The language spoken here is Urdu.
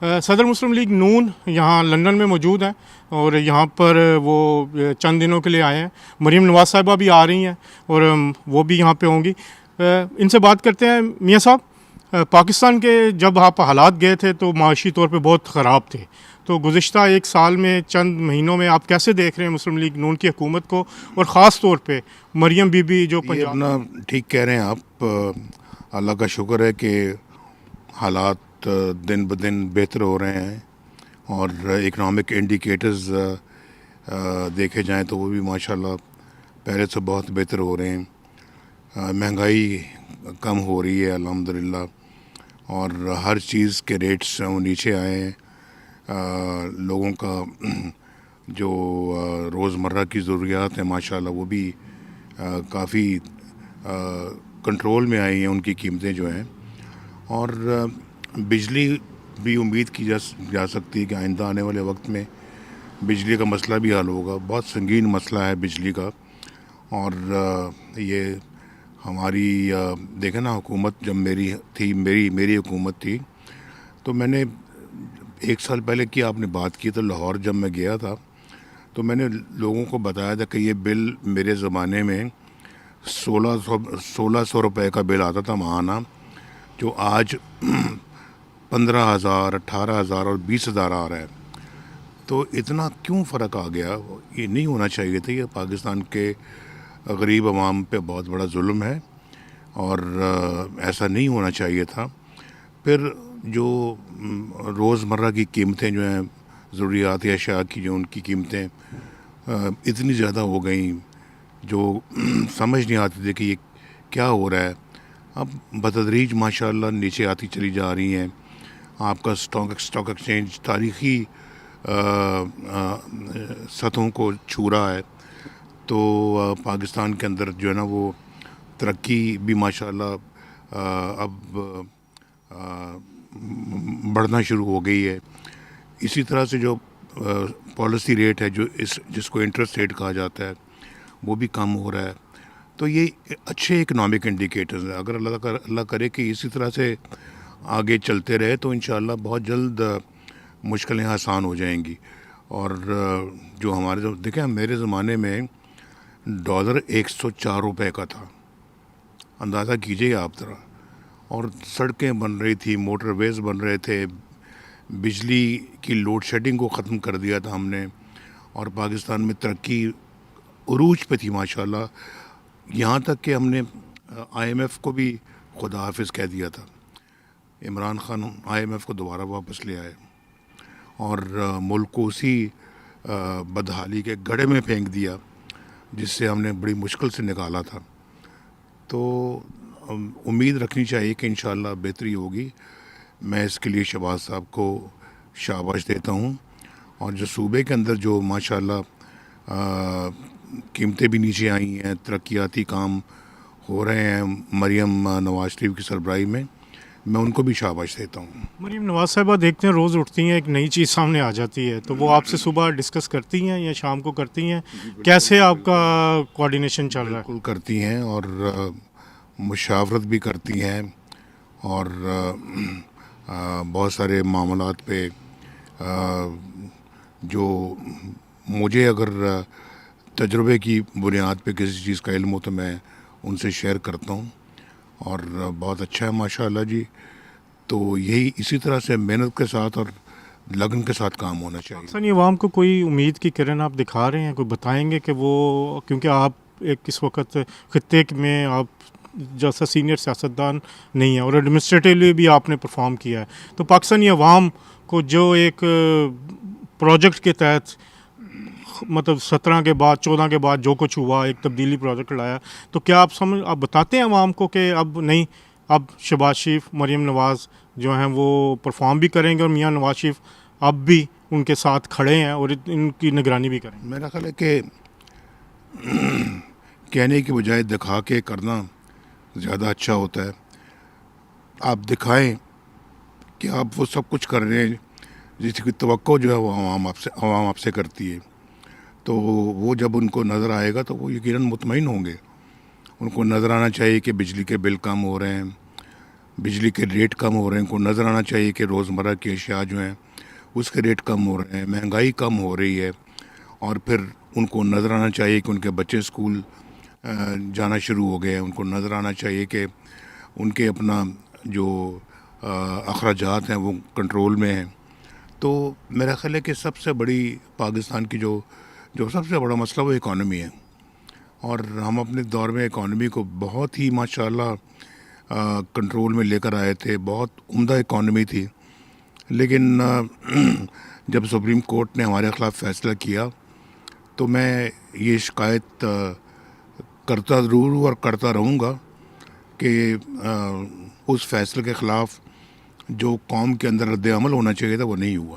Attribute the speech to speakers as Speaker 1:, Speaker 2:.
Speaker 1: صدر مسلم لیگ نون یہاں لندن میں موجود ہیں اور یہاں پر وہ چند دنوں کے لیے آئے ہیں. مریم نواز صاحبہ بھی آ رہی ہیں اور وہ بھی یہاں پہ ہوں گی. ان سے بات کرتے ہیں. میاں صاحب، پاکستان کے جب آپ حالات گئے تھے تو معاشی طور پہ بہت خراب تھے، تو گزشتہ ایک سال میں چند مہینوں میں آپ کیسے دیکھ رہے ہیں مسلم لیگ نون کی حکومت کو، اور خاص طور پہ مریم بی بی جو
Speaker 2: یہ
Speaker 1: پنجاب.
Speaker 2: اپنا ٹھیک کہہ رہے ہیں آپ. اللہ کا شکر ہے کہ حالات دن بدن بہتر ہو رہے ہیں، اور اکنامک انڈیکیٹرز دیکھے جائیں تو وہ بھی ماشاءاللہ پہلے سے بہت بہتر ہو رہے ہیں. مہنگائی کم ہو رہی ہے الحمدللہ، اور ہر چیز کے ریٹس وہ نیچے آئے ہیں. لوگوں کا جو روزمرہ کی ضروریات ہیں ماشاءاللہ وہ بھی کافی کنٹرول میں آئی ہیں، ان کی قیمتیں جو ہیں. اور بجلی بھی امید کی جا سکتی ہے کہ آئندہ آنے والے وقت میں بجلی کا مسئلہ بھی حل ہوگا. بہت سنگین مسئلہ ہے بجلی کا. اور یہ ہماری دیکھیں نا، حکومت جب میری حکومت تھی تو میں نے ایک سال پہلے کی آپ نے بات کی تو لاہور جب میں گیا تھا تو میں نے لوگوں کو بتایا تھا کہ یہ بل میرے زمانے میں 1600 روپے کا بل آتا تھا ماہانہ، جو آج 15,000 18,000 اور 20,000 آ رہا ہے. تو اتنا کیوں فرق آ گیا؟ یہ نہیں ہونا چاہیے تھا. یہ پاکستان کے غریب عوام پہ بہت بڑا ظلم ہے، اور ایسا نہیں ہونا چاہیے تھا. پھر جو روزمرہ کی قیمتیں جو ہیں، ضروریات اشیاء کی جو ان کی قیمتیں اتنی زیادہ ہو گئیں جو سمجھ نہیں آتی تھی کہ یہ کیا ہو رہا ہے. اب بتدریج ماشاءاللہ نیچے آتی چلی جا رہی ہیں. آپ کا اسٹاک ایکسچینج تاریخی سطحوں کو چھو رہا ہے. تو پاکستان کے اندر جو ہے نا وہ ترقی بھی ماشاءاللہ اب بڑھنا شروع ہو گئی ہے. اسی طرح سے جو پالیسی ریٹ ہے، جس کو انٹرسٹ ریٹ کہا جاتا ہے، وہ بھی کم ہو رہا ہے. تو یہ اچھے اکنامک انڈیکیٹرز ہیں. اگر اللہ کرے کہ اسی طرح سے آگے چلتے رہے تو انشاءاللہ بہت جلد مشکلیں آسان ہو جائیں گی. اور جو دیکھیں میرے زمانے میں ڈالر 104 روپے کا تھا، اندازہ کیجئے آپ ذرا. اور سڑکیں بن رہی تھی، موٹر ویز بن رہے تھے، بجلی کی لوڈ شیڈنگ کو ختم کر دیا تھا ہم نے، اور پاکستان میں ترقی عروج پہ تھی ماشاءاللہ. یہاں تک کہ ہم نے IMF کو بھی خدا حافظ کہہ دیا تھا. عمران خان IMF کو دوبارہ واپس لے آئے اور ملک کو اسی بدحالی کے گڑھے میں پھینک دیا جس سے ہم نے بڑی مشکل سے نکالا تھا. تو امید رکھنی چاہیے کہ انشاءاللہ بہتری ہوگی. میں اس کے لیے شہباز صاحب کو شاباش دیتا ہوں. اور جو صوبے کے اندر جو ماشاءاللہ قیمتیں بھی نیچے آئی ہیں، ترقیاتی کام ہو رہے ہیں مریم نواز شریف کی سربراہی میں ان کو بھی شاباش دیتا ہوں.
Speaker 1: مریم نواز صاحبہ دیکھتے ہیں روز اٹھتی ہیں ایک نئی چیز سامنے آ جاتی ہے، تو وہ آپ سے صبح ڈسکس کرتی ہیں یا شام کو کرتی ہیں؟ کیسے آپ کا کوارڈینیشن چل رہا ہے؟
Speaker 2: بالکل کرتی ہیں، اور مشاورت بھی کرتی ہیں، اور بہت سارے معاملات پہ جو مجھے اگر تجربے کی بنیاد پہ کسی چیز کا علم ہو تو میں ان سے شیئر کرتا ہوں. اور بہت اچھا ہے ماشاءاللہ جی. تو یہی اسی طرح سے محنت کے ساتھ اور لگن کے ساتھ کام ہونا چاہیے.
Speaker 1: پاکستانی عوام کو کوئی امید کی کرن آپ دکھا رہے ہیں؟ کوئی بتائیں گے کہ وہ، کیونکہ آپ ایک اس وقت خطے میں آپ جیسا سینئر سیاستدان نہیں ہیں اور ایڈمنسٹریٹولی بھی آپ نے پرفارم کیا ہے، تو پاکستانی عوام کو جو ایک پروجیکٹ کے تحت، مطلب 17 کے بعد 14 کے بعد جو کچھ ہوا، ایک تبدیلی پروجیکٹ لایا، تو کیا آپ بتاتے ہیں عوام کو کہ اب نہیں، اب شہباز شریف، مریم نواز جو ہیں وہ پرفارم بھی کریں گے اور میاں نواز شریف اب بھی ان کے ساتھ کھڑے ہیں اور ان کی نگرانی بھی کریں گے؟
Speaker 2: میرا خیال ہے کہ کہنے کی بجائے دکھا کے کرنا زیادہ اچھا ہوتا ہے. آپ دکھائیں کہ آپ وہ سب کچھ کر رہے ہیں جس کی توقع جو ہے وہ عوام آپ سے کرتی ہے. تو وہ جب ان کو نظر آئے گا تو وہ یقیناً مطمئن ہوں گے. ان کو نظر آنا چاہیے کہ بجلی کے بل کم ہو رہے ہیں، بجلی کے ریٹ کم ہو رہے ہیں. ان کو نظر آنا چاہیے کہ روزمرہ کی اشیاء جو ہیں اس کے ریٹ کم ہو رہے ہیں, مہنگائی کم ہو رہی ہے. اور پھر ان کو نظر آنا چاہیے کہ ان کے بچے اسکول جانا شروع ہو گئے ہیں. ان کو نظر آنا چاہیے کہ ان کے اپنا جو اخراجات ہیں وہ کنٹرول میں ہیں. تو میرا خیال ہے کہ سب سے بڑی پاکستان کی جو سب سے بڑا مسئلہ وہ اکانومی ہے. اور ہم اپنے دور میں اکانومی کو بہت ہی ماشاءاللہ کنٹرول میں لے کر آئے تھے. بہت عمدہ اکانومی تھی. لیکن جب سپریم کورٹ نے ہمارے خلاف فیصلہ کیا تو میں یہ شکایت کرتا ضرور ہوں اور کرتا رہوں گا کہ اس فیصلے کے خلاف جو قوم کے اندر رد عمل ہونا چاہیے تھا وہ نہیں ہوا.